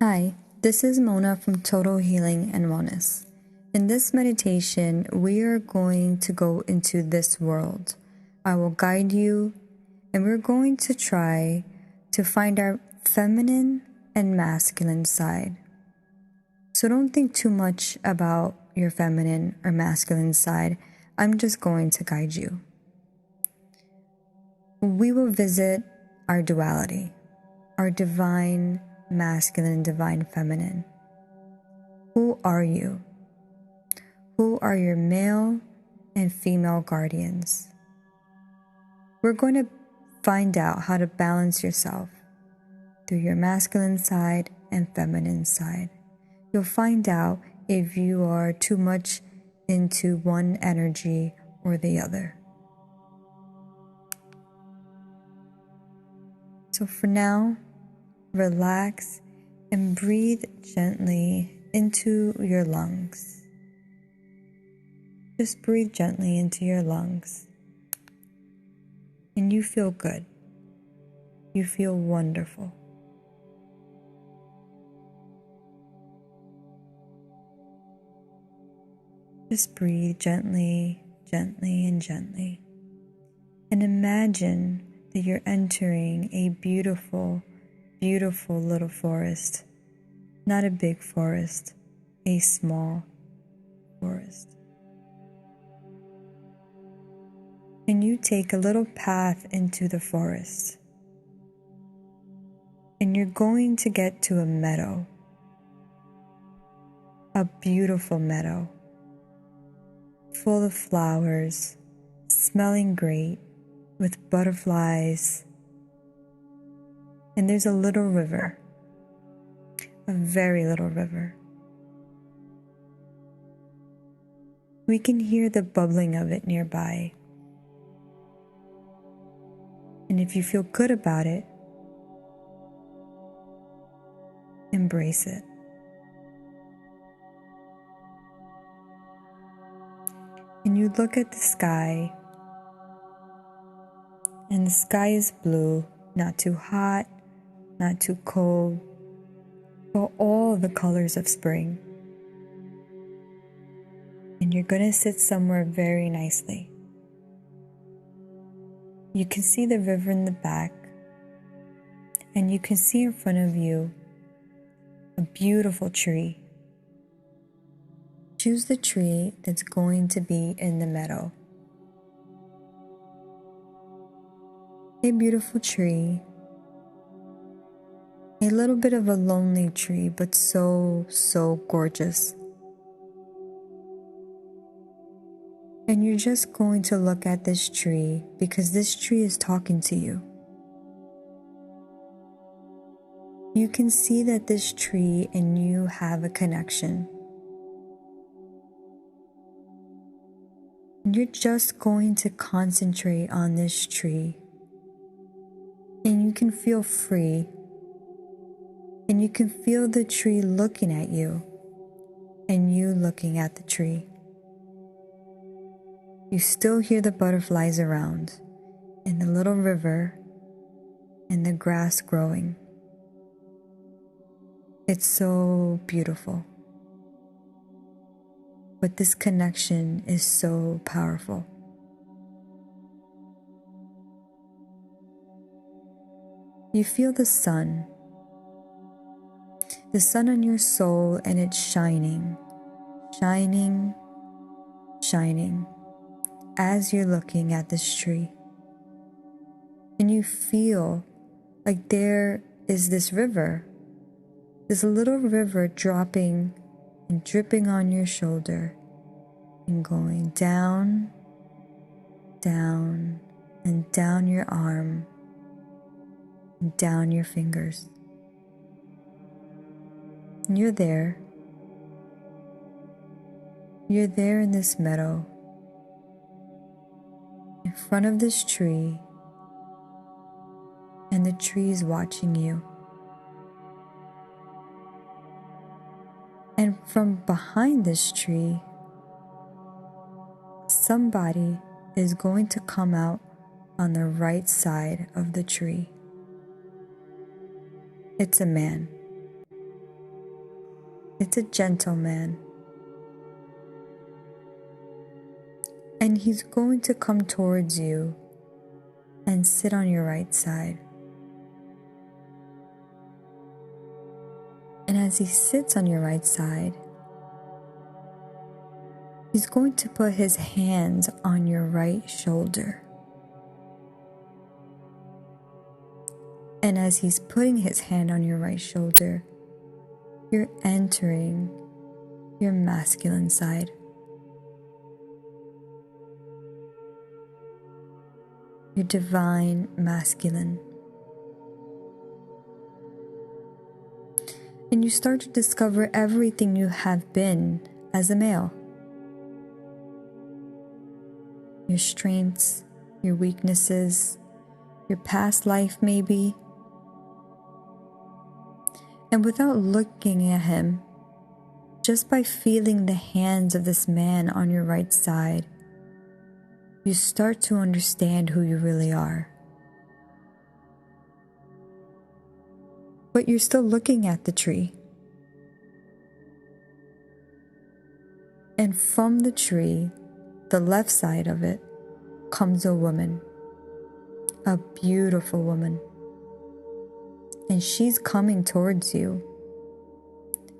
Hi, this is Mona from Total Healing and Wellness. In this meditation, we are going to go into this world. I will guide you, and we're going to try to find our feminine and masculine side. So don't think too much about your feminine or masculine side. I'm just going to guide you. We will visit our duality, our divine masculine, divine feminine. Who are you? Who are your male and female guardians? We're going to find out how to balance yourself through your masculine side and feminine side. You'll find out if you are too much into one energy or the other. So for now, relax and breathe gently into your lungs. Just breathe gently into your lungs. And you feel good. You feel wonderful. Just breathe gently, gently, and gently. And imagine that you're entering a beautiful, beautiful little forest. Not a big forest, a small forest. And you take a little path into the forest. And you're going to get to a meadow. A beautiful meadow. Full of flowers, smelling great, with butterflies. And there's a little river. A very little river. We can hear the bubbling of it nearby. And if you feel good about it, embrace it. And you look at the sky, and the sky is blue, not too hot, not too cold, but all the colors of spring. And you're going to sit somewhere very nicely. You can see the river in the back, and you can see in front of you a beautiful tree. Choose the tree that's going to be in the meadow. A beautiful tree. A little bit of a lonely tree, but so gorgeous. And you're just going to look at this tree because this tree is talking to you. You can see that this tree and you have a connection. You're just going to concentrate on this tree. And you can feel free. And you can feel the tree looking at you. And you looking at the tree. You still hear the butterflies around. And the little river. And the grass growing. It's so beautiful. But this connection is so powerful. You feel the sun on your soul, and it's shining, shining, shining as you're looking at this tree. And you feel like there is this river, this little river dropping and dripping on your shoulder and going down, down, and down your arm and down your fingers. And you're there. You're there in this meadow, in front of this tree, and the tree is watching you. And from behind this tree, somebody is going to come out on the right side of the tree. It's a man. It's a gentleman. And he's going to come towards you and sit on your right side. And as he sits on your right side, he's going to put his hands on your right shoulder. And as he's putting his hand on your right shoulder, you're entering your masculine side. Your divine masculine. And you start to discover everything you have been as a male. Your strengths, your weaknesses, your past life maybe. And without looking at him, just by feeling the hands of this man on your right side, you start to understand who you really are. But you're still looking at the tree. And from the tree, the left side of it, comes a woman. A beautiful woman. And she's coming towards you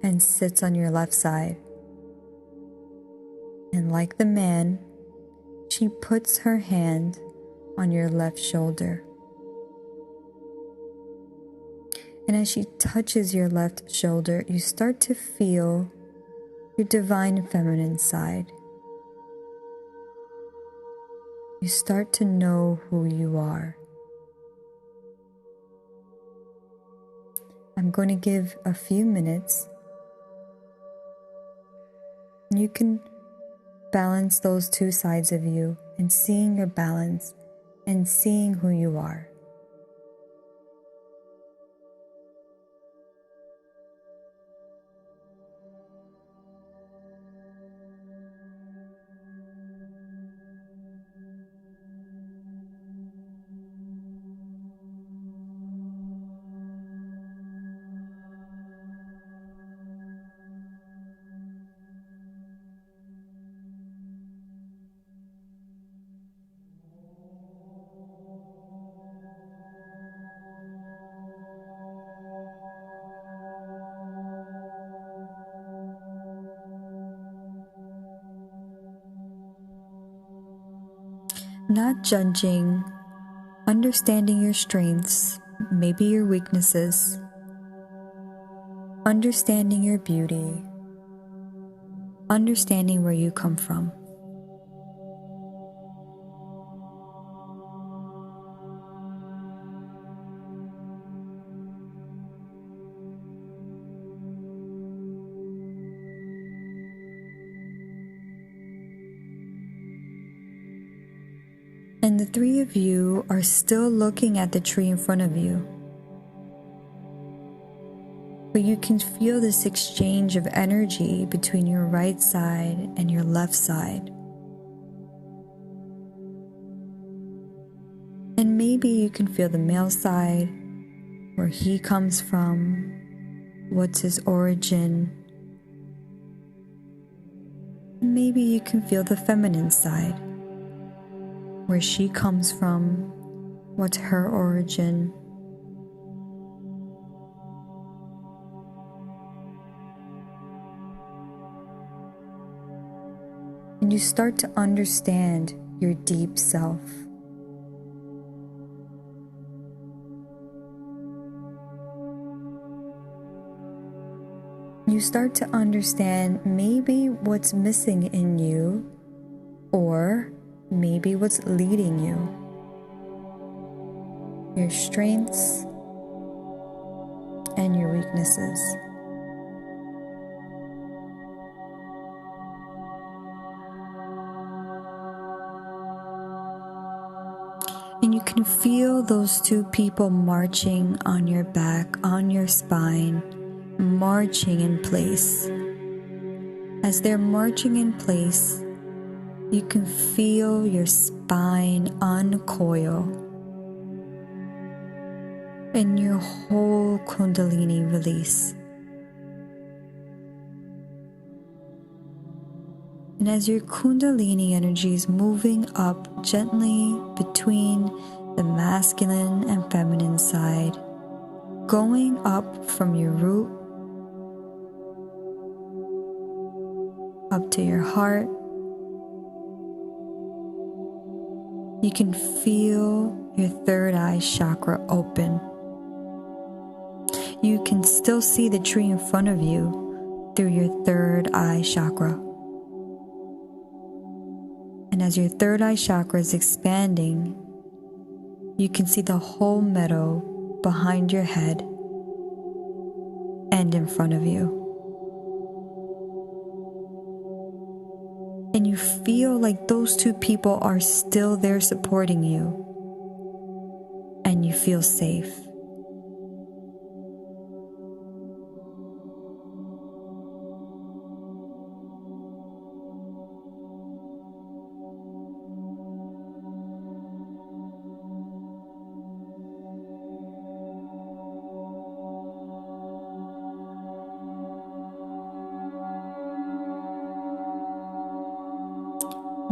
and sits on your left side. And like the man, she puts her hand on your left shoulder. And as she touches your left shoulder, you start to feel your divine feminine side. You start to know who you are. I'm going to give a few minutes. You can balance those two sides of you and seeing your balance and seeing who you are. Not judging, understanding your strengths, maybe your weaknesses, understanding your beauty, understanding where you come from. And the three of you are still looking at the tree in front of you. But you can feel this exchange of energy between your right side and your left side. And maybe you can feel the male side, where he comes from, what's his origin. And maybe you can feel the feminine side, where she comes from, what's her origin. And you start to understand your deep self. You start to understand maybe what's missing in you, or maybe what's leading you. Your strengths and your weaknesses. And you can feel those two people marching on your back, on your spine, marching in place. As they're marching in place, you can feel your spine uncoil and your whole Kundalini release. And as your Kundalini energy is moving up gently between the masculine and feminine side, going up from your root up to your heart, you can feel your third eye chakra open. You can still see the tree in front of you through your third eye chakra. And as your third eye chakra is expanding, you can see the whole meadow behind your head and in front of you. And you feel like those two people are still there supporting you, and you feel safe.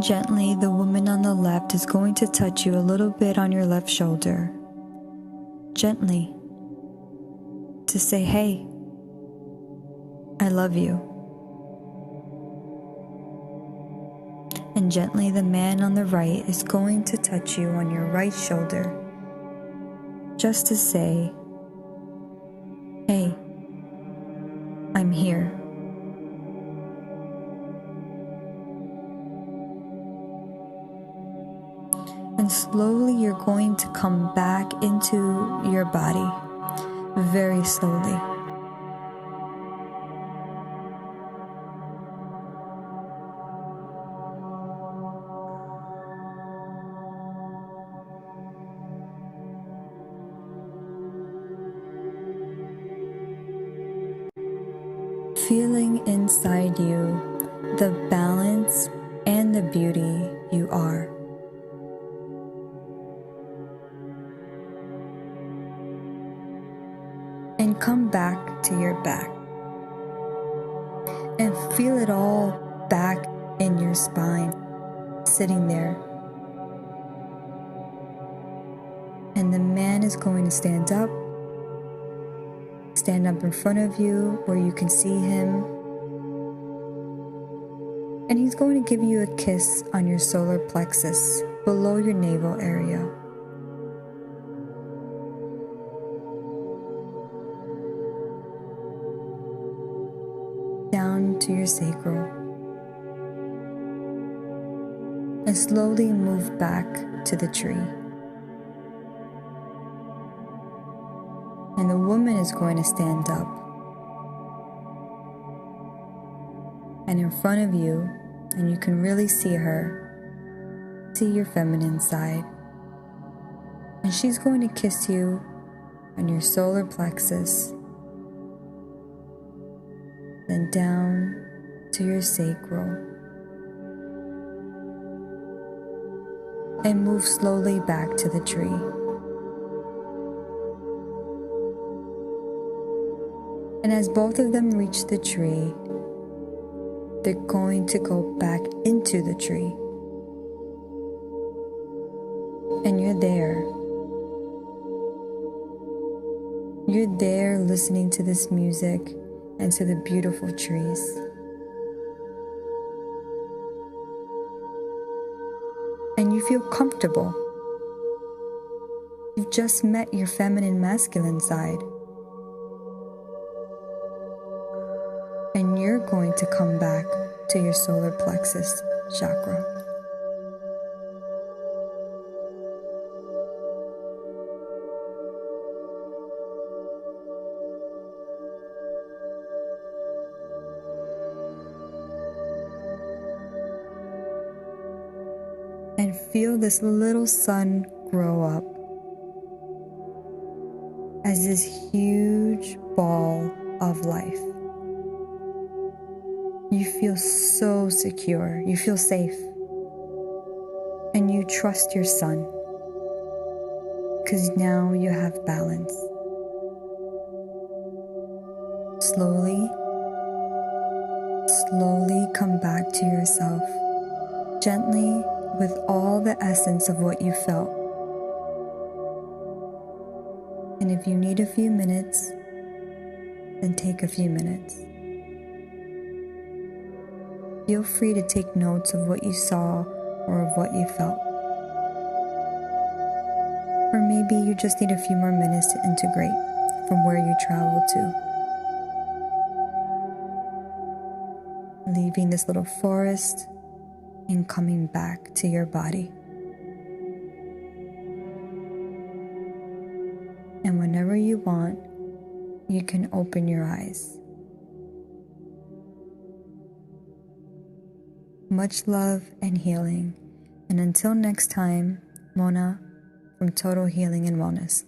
Gently, the woman on the left is going to touch you a little bit on your left shoulder. Gently, to say, hey, I love you. And gently, the man on the right is going to touch you on your right shoulder, just to say, hey, I'm here. And slowly you're going to come back into your body, very slowly. Feeling inside you the balance and the beauty you are. And come back to your back and feel it all back in your spine, sitting there. And the man is going to stand up in front of you where you can see him. And he's going to give you a kiss on your solar plexus below your navel area. Down to your sacral. And slowly move back to the tree. And the woman is going to stand up. And in front of you, and you can really see her, see your feminine side. And she's going to kiss you on your solar plexus, then down to your sacral. And move slowly back to the tree. And as both of them reach the tree, they're going to go back into the tree. And you're there. You're there listening to this music and to the beautiful trees. And you feel comfortable. You've just met your feminine masculine side. And you're going to come back to your solar plexus chakra. And feel this little sun grow up as this huge ball of life. You feel so secure, you feel safe, and you trust your sun, because now you have balance. slowly come back to yourself, gently, with all the essence of what you felt. And if you need a few minutes, then take a few minutes. Feel free to take notes of what you saw or of what you felt. Or maybe you just need a few more minutes to integrate from where you traveled to. Leaving this little forest and coming back to your body. And whenever you want, you can open your eyes. Much love and healing. And until next time, Mona from Total Healing and Wellness.